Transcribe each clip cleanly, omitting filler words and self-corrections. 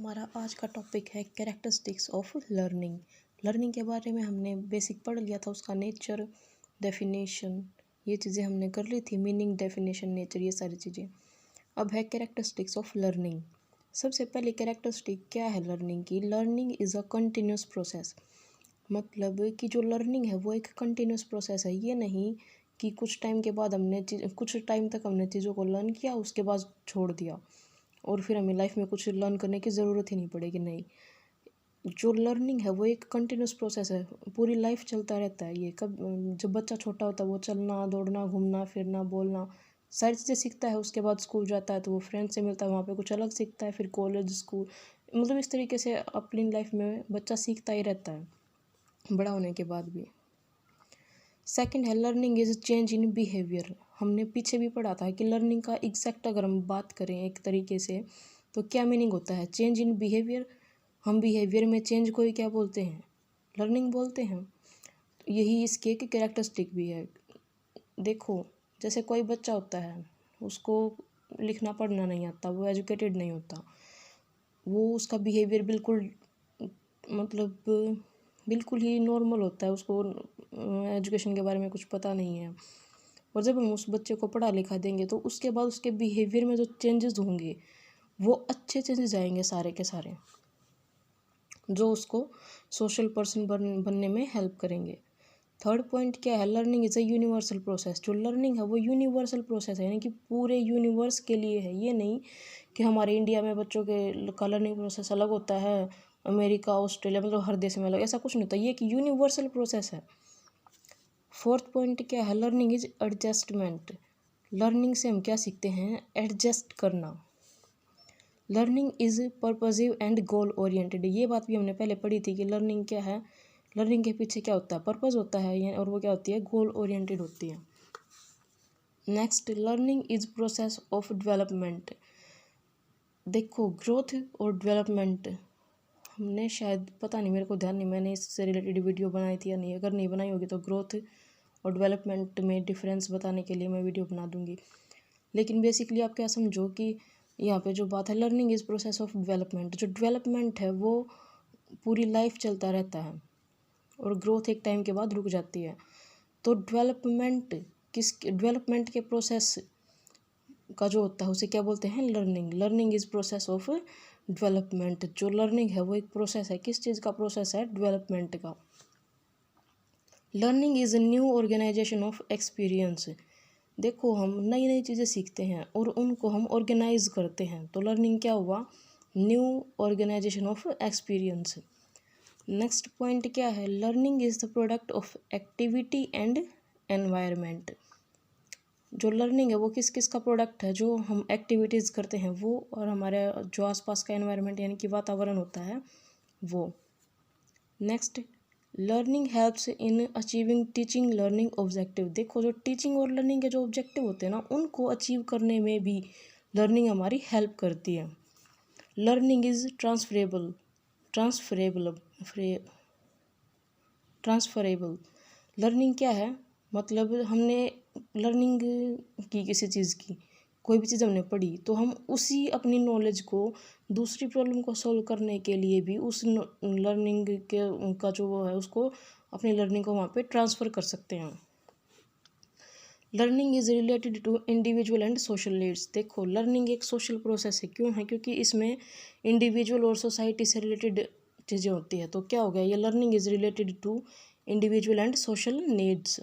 हमारा आज का टॉपिक है कैरेक्टरिस्टिक्स ऑफ लर्निंग। लर्निंग के बारे में हमने बेसिक पढ़ लिया था, उसका नेचर, डेफिनेशन, ये चीज़ें हमने कर ली थी, मीनिंग, डेफिनेशन, नेचर, ये सारी चीज़ें। अब है कैरेक्टरिस्टिक्स ऑफ लर्निंग। सबसे पहले कैरेक्टरिस्टिक क्या है लर्निंग की? Learning is a continuous process. मतलब कि जो लर्निंग है वो एक कंटिन्यूस प्रोसेस है। ये नहीं कि कुछ टाइम के बाद कुछ टाइम तक हमने चीज़ों को लर्न किया, उसके बाद छोड़ दिया और फिर हमें लाइफ में कुछ लर्न करने की ज़रूरत ही नहीं पड़ेगी। नहीं, जो लर्निंग है वो एक कंटिन्यूस प्रोसेस है, पूरी लाइफ चलता रहता है। ये कब जब बच्चा छोटा होता है वो चलना, दौड़ना, घूमना फिरना, बोलना, सारी चीज़ें सीखता है। उसके बाद स्कूल जाता है तो वो फ्रेंड से मिलता है, वहाँ पे कुछ अलग सीखता है। फिर कॉलेज, स्कूल, मतलब इस तरीके से अपनी लाइफ में बच्चा सीखता ही रहता है बड़ा होने के बाद भी। सेकंड है learning is change in behaviour. हमने पीछे भी पढ़ा था कि लर्निंग का एग्जैक्ट अगर हम बात करें एक तरीके से तो क्या मीनिंग होता है? Change in behaviour. हम बिहेवियर में चेंज को ही क्या बोलते हैं? लर्निंग बोलते हैं। यही इसके एक कैरेक्टरिस्टिक भी है। देखो, जैसे कोई बच्चा होता है, उसको लिखना पढ़ना नहीं आता, वो एजुकेटेड नहीं होता, वो उसका बिहेवियर बिल्कुल मतलब बिल्कुल ही नॉर्मल होता है, उसको एजुकेशन के बारे में कुछ पता नहीं है। और जब हम उस बच्चे को पढ़ा लिखा देंगे तो उसके बाद उसके बिहेवियर में जो चेंजेस होंगे वो अच्छे चेंजेस आएंगे सारे के सारे, जो उसको सोशल पर्सन बनने में हेल्प करेंगे। थर्ड पॉइंट क्या है? Learning is a universal process. जो लर्निंग है वो यूनिवर्सल प्रोसेस है, यानी कि पूरे यूनिवर्स के लिए है। ये नहीं कि हमारे इंडिया में बच्चों के का लर्निंग प्रोसेस अलग होता है, अमेरिका, ऑस्ट्रेलिया, मतलब हर देश में अलग, ऐसा कुछ नहीं होता। ये कि यूनिवर्सल प्रोसेस है। फोर्थ पॉइंट क्या है? Learning is adjustment. लर्निंग से हम क्या सीखते हैं? एडजस्ट करना। Learning is purposive and goal oriented. ये बात भी हमने पहले पढ़ी थी कि लर्निंग क्या है, लर्निंग के पीछे क्या होता है? पर्पज़ होता है, और वो क्या होती है? गोल ओरिएंटेड होती है। Next, learning is process of development. देखो, ग्रोथ और डेवलपमेंट हमने शायद, पता नहीं, मेरे को ध्यान नहीं, मैंने इससे रिलेटेड वीडियो बनाई थी या नहीं। अगर नहीं बनाई होगी तो ग्रोथ और डेवलपमेंट में डिफरेंस बताने के लिए मैं वीडियो बना दूंगी। लेकिन बेसिकली आप क्या समझो कि यहाँ पे जो बात है, learning is process of development. जो डेवलपमेंट है वो पूरी लाइफ चलता रहता है और ग्रोथ एक टाइम के बाद रुक जाती है। तो डेवलपमेंट के प्रोसेस का जो होता है उसे क्या बोलते हैं? Learning. Learning is process of development. जो लर्निंग है वो एक प्रोसेस है। किस चीज़ का प्रोसेस है? डेवलपमेंट का। Learning is a new organization of experience. देखो, हम नई नई चीज़ें सीखते हैं और उनको हम ऑर्गेनाइज करते हैं, तो लर्निंग क्या हुआ? New organization of experience. Next point क्या है? Learning is the product of activity and environment. जो लर्निंग है वो किस किस का प्रोडक्ट है? जो हम एक्टिविटीज़ करते हैं वो, और हमारे जो आसपास का एनवायरनमेंट यानी कि वातावरण होता है वो। Next, learning helps in achieving teaching learning objective. देखो, जो टीचिंग और लर्निंग के जो ऑब्जेक्टिव होते हैं ना, उनको अचीव करने में भी लर्निंग हमारी हेल्प करती है। Learning is transferable. लर्निंग क्या है? मतलब हमने लर्निंग की किसी चीज़ की, कोई भी चीज़ हमने पढ़ी तो हम उसी अपनी नॉलेज को दूसरी प्रॉब्लम को सॉल्व करने के लिए भी उस लर्निंग के का जो वो है उसको, अपनी लर्निंग को वहाँ पे ट्रांसफ़र कर सकते हैं। Learning is related to individual and social needs. देखो, लर्निंग एक सोशल प्रोसेस है। क्यों है? क्योंकि इसमें इंडिविजुअल और सोसाइटी से रिलेटेड चीज़ें होती है। तो क्या हो गया? ये learning is related to individual and social needs.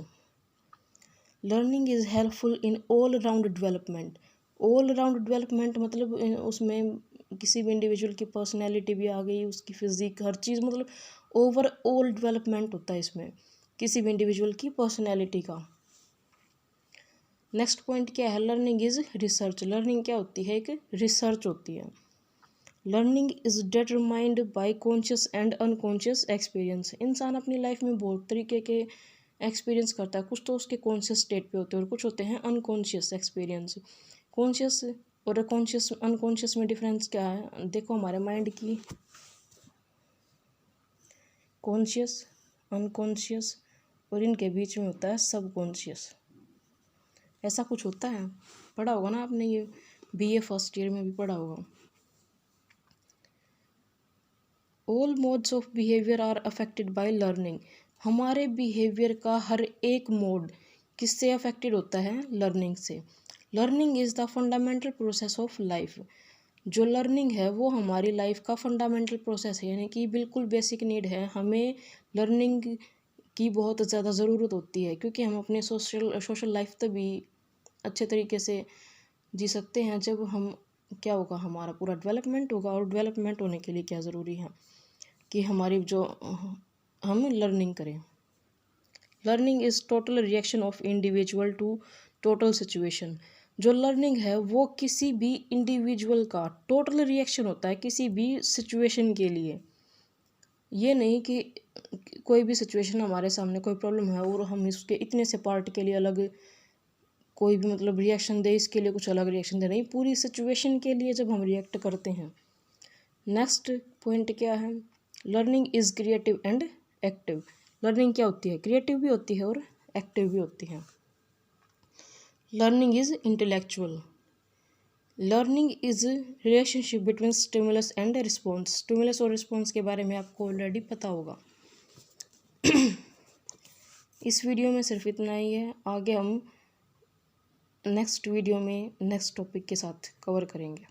Learning is helpful in all round development. All round development मतलब उसमें किसी भी इंडिविजुअल की पर्सनैलिटी भी आ गई, उसकी फिजिक, हर चीज़, मतलब ओवरऑल डेवलपमेंट होता है इसमें किसी भी इंडिविजुअल की पर्सनैलिटी का। नेक्स्ट पॉइंट क्या है? Learning is research. लर्निंग क्या होती है? एक रिसर्च होती है। Learning is determined by conscious and unconscious experience. इंसान अपनी लाइफ में बहुत तरीके के एक्सपीरियंस करता है। कुछ तो उसके कॉन्शियस स्टेट पे होते हैं और कुछ होते हैं अनकॉन्शियस एक्सपीरियंस। कॉन्शियस और कॉन्शियस अनकॉन्शियस में डिफरेंस क्या है? देखो, हमारे माइंड की कॉन्शियस, अनकॉन्शियस और इनके बीच में होता है सबकॉन्शियस। ऐसा कुछ होता है, पढ़ा होगा ना आपने, ये बीए फर्स्ट ईयर में भी पढ़ा होगा। All modes of behaviour are affected by learning. हमारे बिहेवियर का हर एक मोड किससे अफेक्टेड होता है? लर्निंग से। Learning is the fundamental process of life. जो लर्निंग है वो हमारी लाइफ का फंडामेंटल प्रोसेस है, यानी कि बिल्कुल बेसिक नीड है। हमें लर्निंग की बहुत ज़्यादा ज़रूरत होती है, क्योंकि हम अपने सोशल लाइफ तभी अच्छे तरीके से जी सकते हैं जब हम क्या होगा, हमारा पूरा डेवलपमेंट होगा। और डेवलपमेंट होने के लिए क्या ज़रूरी है कि हमारी जो हम लर्निंग करें। Learning is total reaction of individual to total situation. जो लर्निंग है वो किसी भी इंडिविजुअल का टोटल रिएक्शन होता है किसी भी सिचुएशन के लिए। ये नहीं कि कोई भी सिचुएशन हमारे सामने कोई प्रॉब्लम है और हम इसके इतने से पार्ट के लिए अलग कोई भी मतलब रिएक्शन दे, इसके लिए कुछ अलग रिएक्शन दे, नहीं, पूरी सिचुएशन के लिए जब हम रिएक्ट करते हैं। नेक्स्ट पॉइंट क्या है? Learning is creative and active. Learning क्या होती है? क्रिएटिव भी होती है और एक्टिव भी होती है। Learning is intellectual. Learning is relationship between stimulus and response. Stimulus और रिस्पॉन्स के बारे में आपको ऑलरेडी पता होगा। इस वीडियो में सिर्फ इतना ही है। आगे हम नेक्स्ट वीडियो में नेक्स्ट टॉपिक के साथ कवर करेंगे।